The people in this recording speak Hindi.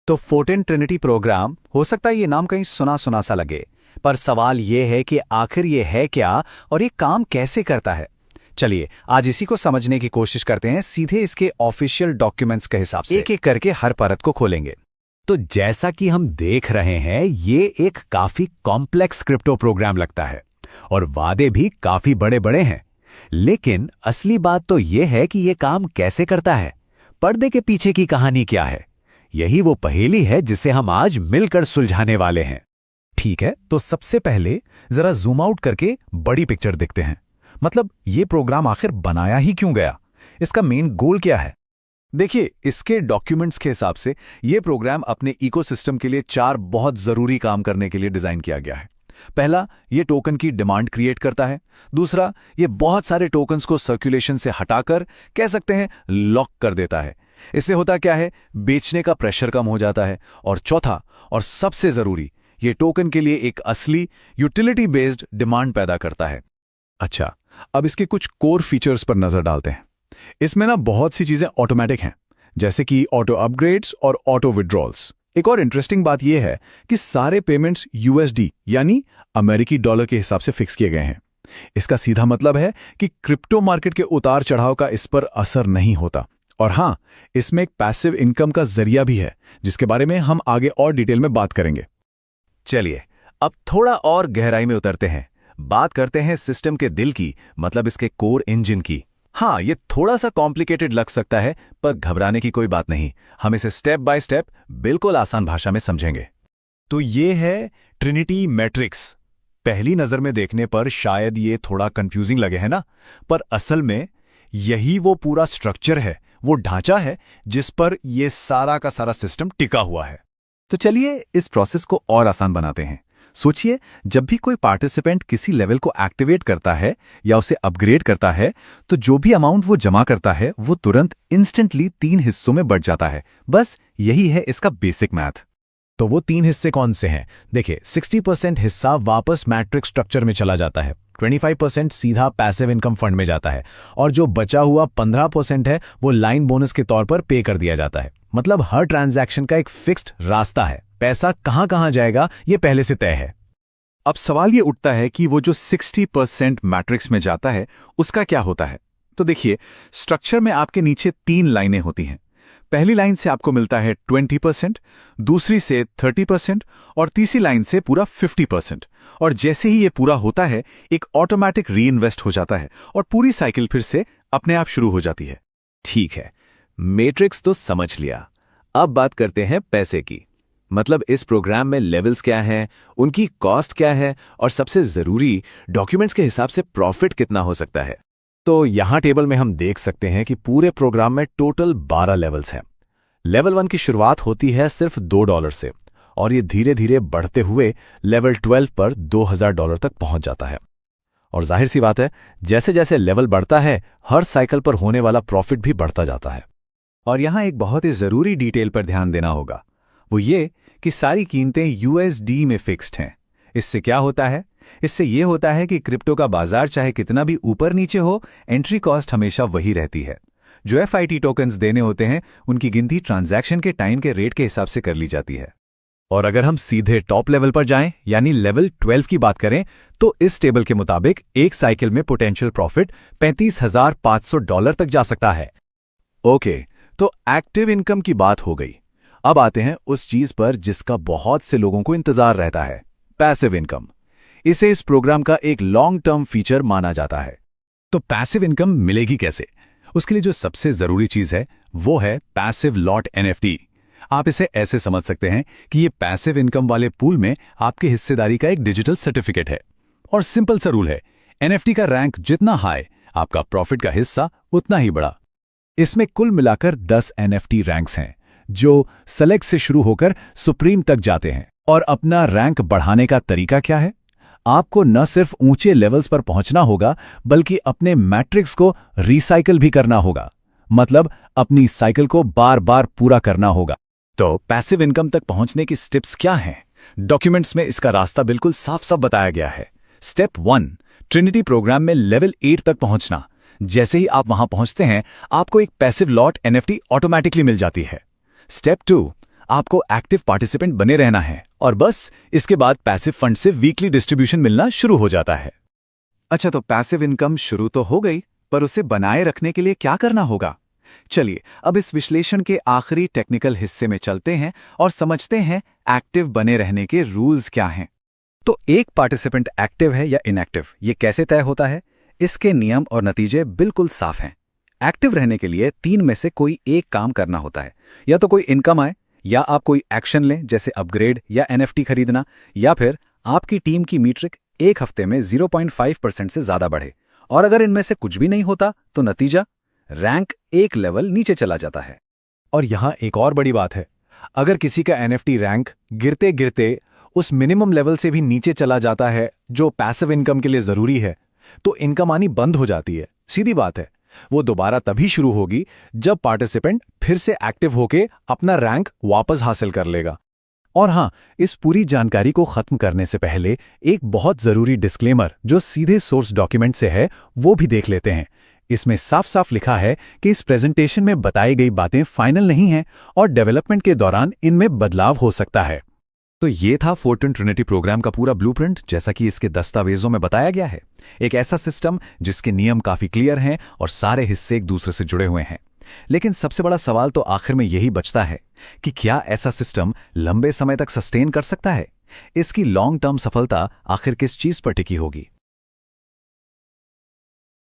तो फोर्टिन ट्रिनिटी प्रोग्राम, हो सकता है ये नाम कहीं सुना सुना सा लगे, पर सवाल ये है कि आखिर ये है क्या और ये काम कैसे करता है। चलिए आज इसी को समझने की कोशिश करते हैं, सीधे इसके ऑफिशियल डॉक्यूमेंट्स के हिसाब से एक एक करके हर परत को खोलेंगे। तो जैसा कि हम देख रहे हैं, ये एक काफी कॉम्प्लेक्स क्रिप्टो प्रोग्राम लगता है और वादे भी काफी बड़े बड़े हैं। लेकिन असली बात तो ये है कि ये काम कैसे करता है, पर्दे के पीछे की कहानी क्या है। यही वो पहेली है जिसे हम आज मिलकर सुलझाने वाले हैं। ठीक है, तो सबसे पहले जरा जूम आउट करके बड़ी पिक्चर देखते हैं। मतलब ये प्रोग्राम आखिर बनाया ही क्यों गया, इसका मेन गोल क्या है। देखिए, इसके डॉक्यूमेंट्स के हिसाब से ये प्रोग्राम अपने इकोसिस्टम के लिए 4 बहुत जरूरी काम करने के लिए डिजाइन किया गया है। पहला, ये टोकन की डिमांड क्रिएट करता है। दूसरा, ये बहुत सारे टोकन्स को सर्कुलेशन से हटाकर कह सकते हैं लॉक कर देता है। इससे होता क्या है, बेचने का प्रेशर कम हो जाता है। और चौथा और सबसे जरूरी, ये टोकन के लिए एक असली यूटिलिटी बेस्ड डिमांड पैदा करता है। अच्छा, अब इसके कुछ कोर फीचर्स पर नजर डालते हैं। इसमें ना बहुत सी चीजें ऑटोमेटिक हैं, जैसे कि ऑटो अपग्रेड्स और ऑटो विड्रॉल्स। एक और इंटरेस्टिंग बात यह है कि सारे पेमेंट्स यूएसडी यानी अमेरिकी डॉलर के हिसाब से फिक्स किए गए हैं। इसका सीधा मतलब है कि क्रिप्टो मार्केट के उतार चढ़ाव का इस पर असर नहीं होता। और हां, इसमें एक पैसिव इनकम का जरिया भी है, जिसके बारे में हम आगे और डिटेल में बात करेंगे। चलिए अब थोड़ा और गहराई में उतरते हैं, बात करते हैं सिस्टम के दिल की, मतलब इसके कोर इंजन की। हाँ, ये थोड़ा सा कॉम्प्लिकेटेड लग सकता है, पर घबराने की कोई बात नहीं। हम इसे स्टेप बाय स्टेप बिल्कुल आसान भाषा में समझेंगे। तो ये है ट्रिनिटी मैट्रिक्स। पहली नजर में देखने पर शायद ये थोड़ा कंफ्यूजिंग लगे, है ना, पर असल में यही वो पूरा स्ट्रक्चर है, वो ढांचा है जिस पर ये सारा का सारा सिस्टम टिका हुआ है। तो चलिए इस प्रोसेस को और आसान बनाते हैं। सोचिए, जब भी कोई पार्टिसिपेंट किसी लेवल को एक्टिवेट करता है या उसे अपग्रेड करता है, तो जो भी अमाउंट वो जमा करता है वो तुरंत इंस्टेंटली 3 हिस्सों में बढ़ जाता है। बस यही है इसका बेसिक मैथ। तो वो 3 हिस्से कौन से हैं? देखिए, 60% हिस्सा वापस मैट्रिक्स स्ट्रक्चर में चला जाता है, 25% सीधा पैसिव इनकम फंड में जाता है, और जो बचा हुआ 15% है वो लाइन बोनस के तौर पर पे कर दिया जाता है। मतलब हर ट्रांजैक्शन का एक फिक्स्ड रास्ता है, पैसा कहां कहां जाएगा ये पहले से तय है। अब सवाल ये उठता है कि वो जो 60% मैट्रिक्स में जाता है उसका क्या होता है। तो देखिए, स्ट्रक्चर में आपके नीचे 3 लाइनें होती हैं। पहली लाइन से आपको मिलता है 20%, दूसरी से 30% और तीसरी लाइन से पूरा 50%। और जैसे ही ये पूरा होता है, एक ऑटोमेटिक री इन्वेस्ट हो जाता है और पूरी साइकिल फिर से अपने आप शुरू हो जाती है। ठीक है, मैट्रिक्स तो समझ लिया। अब बात करते हैं पैसे की। मतलब इस प्रोग्राम में लेवल्स क्या हैं, उनकी कॉस्ट क्या है, और सबसे जरूरी, डॉक्यूमेंट्स के हिसाब से प्रॉफिट कितना हो सकता है। तो यहां टेबल में हम देख सकते हैं कि पूरे प्रोग्राम में टोटल 12 लेवल्स हैं। लेवल 1 की शुरुआत होती है सिर्फ $2 से, और ये धीरे धीरे बढ़ते हुए लेवल 12 पर $2000 तक पहुंच जाता है। और जाहिर सी बात है, जैसे जैसे लेवल बढ़ता है, हर साइकिल पर होने वाला प्रॉफिट भी बढ़ता जाता है। और यहां एक बहुत ही जरूरी डिटेल पर ध्यान देना होगा, वो ये कि सारी कीमतें यूएसडी में फिक्स्ड हैं। इससे क्या होता है? इससे यह होता है कि क्रिप्टो का बाजार चाहे कितना भी ऊपर नीचे हो, एंट्री कॉस्ट हमेशा वही रहती है। जो एफआईटी टोकन्स देने होते हैं, उनकी गिनती ट्रांजैक्शन के टाइम के रेट के हिसाब से कर ली जाती है। और अगर हम सीधे टॉप लेवल पर जाएं, यानी लेवल 12 की बात करें, तो इस टेबल के मुताबिक एक साइकिल में पोटेंशियल प्रॉफिट $35,500 तक जा सकता है। ओके, तो एक्टिव इनकम की बात हो गई। अब आते हैं उस चीज पर जिसका बहुत से लोगों को इंतजार रहता है, पैसिव इनकम। इसे इस प्रोग्राम का एक लॉन्ग टर्म फीचर माना जाता है। तो पैसिव इनकम मिलेगी कैसे? उसके लिए जो सबसे जरूरी चीज है वो है पैसिव लॉट एनएफटी। आप इसे ऐसे समझ सकते हैं कि ये पैसिव इनकम वाले पूल में आपकी हिस्सेदारी का एक डिजिटल सर्टिफिकेट है। और सिंपल सा रूल है, एनएफटी का रैंक जितना हाई, आपका प्रॉफिट का हिस्सा उतना ही बड़ा। इसमें कुल मिलाकर 10 एनएफटी रैंक्स हैं, जो सेलेक्ट से शुरू होकर सुप्रीम तक जाते हैं। और अपना रैंक बढ़ाने का तरीका क्या है? आपको न सिर्फ ऊंचे लेवल्स पर पहुंचना होगा, बल्कि अपने मैट्रिक्स को रिसाइकिल भी करना होगा। मतलब अपनी साइकिल को बार बार पूरा करना होगा। तो पैसिव इनकम तक पहुंचने की स्टेप्स क्या हैं? डॉक्यूमेंट्स में इसका रास्ता बिल्कुल साफ साफ बताया गया है। स्टेप 1, ट्रिनिटी प्रोग्राम में लेवल 8 तक पहुंचना। जैसे ही आप वहां पहुंचते हैं, आपको एक पैसिव लॉट एनएफटी ऑटोमेटिकली मिल जाती है। स्टेप 2, आपको एक्टिव पार्टिसिपेंट बने रहना है और बस इसके बाद पैसिव फंड से वीकली डिस्ट्रीब्यूशन मिलना शुरू हो जाता है। अच्छा, तो पैसिव इनकम शुरू तो हो गई, पर उसे बनाए रखने के लिए क्या करना होगा? चलिए अब इस विश्लेषण के आखिरी टेक्निकल हिस्से में चलते हैं और समझते हैं एक्टिव बने रहने के रूल्स क्या हैं। तो एक पार्टिसिपेंट एक्टिव है या इनएक्टिव, ये कैसे तय होता है? इसके नियम और नतीजे बिल्कुल साफ हैं। एक्टिव रहने के लिए 3 में से कोई एक काम करना होता है। या तो कोई इनकम आए, या आप कोई एक्शन लें जैसे अपग्रेड या एनएफटी खरीदना, या फिर आपकी टीम की मीट्रिक 1 हफ्ते में 0.5% से ज्यादा बढ़े। और अगर इनमें से कुछ भी नहीं होता तो नतीजा रैंक 1 लेवल नीचे चला जाता है। और यहां एक और बड़ी बात है, अगर किसी का एनएफटी रैंक गिरते गिरते उस मिनिमम लेवल से भी नीचे चला जाता है जो पैसिव इनकम के लिए जरूरी है, तो इनकम आनी बंद हो जाती है। सीधी बात है, वो दोबारा तभी शुरू होगी जब पार्टिसिपेंट फिर से एक्टिव होके अपना रैंक वापस हासिल कर लेगा। और हां, इस पूरी जानकारी को खत्म करने से पहले एक बहुत जरूरी डिस्क्लेमर जो सीधे सोर्स डॉक्यूमेंट से है वो भी देख लेते हैं। इसमें साफ साफ लिखा है कि इस प्रेजेंटेशन में बताई गई बातें फाइनल नहीं हैं और डेवलपमेंट के दौरान इनमें बदलाव हो सकता है। तो ये था फोर्टिन ट्रिनिटी प्रोग्राम का पूरा ब्लूप्रिंट, जैसा कि इसके दस्तावेजों में बताया गया है। एक ऐसा सिस्टम जिसके नियम काफी क्लियर हैं और सारे हिस्से एक दूसरे से जुड़े हुए हैं। लेकिन सबसे बड़ा सवाल तो आखिर में यही बचता है कि क्या ऐसा सिस्टम लंबे समय तक सस्टेन कर सकता है? इसकी लॉन्ग टर्म सफलता आखिर किस चीज पर टिकी होगी?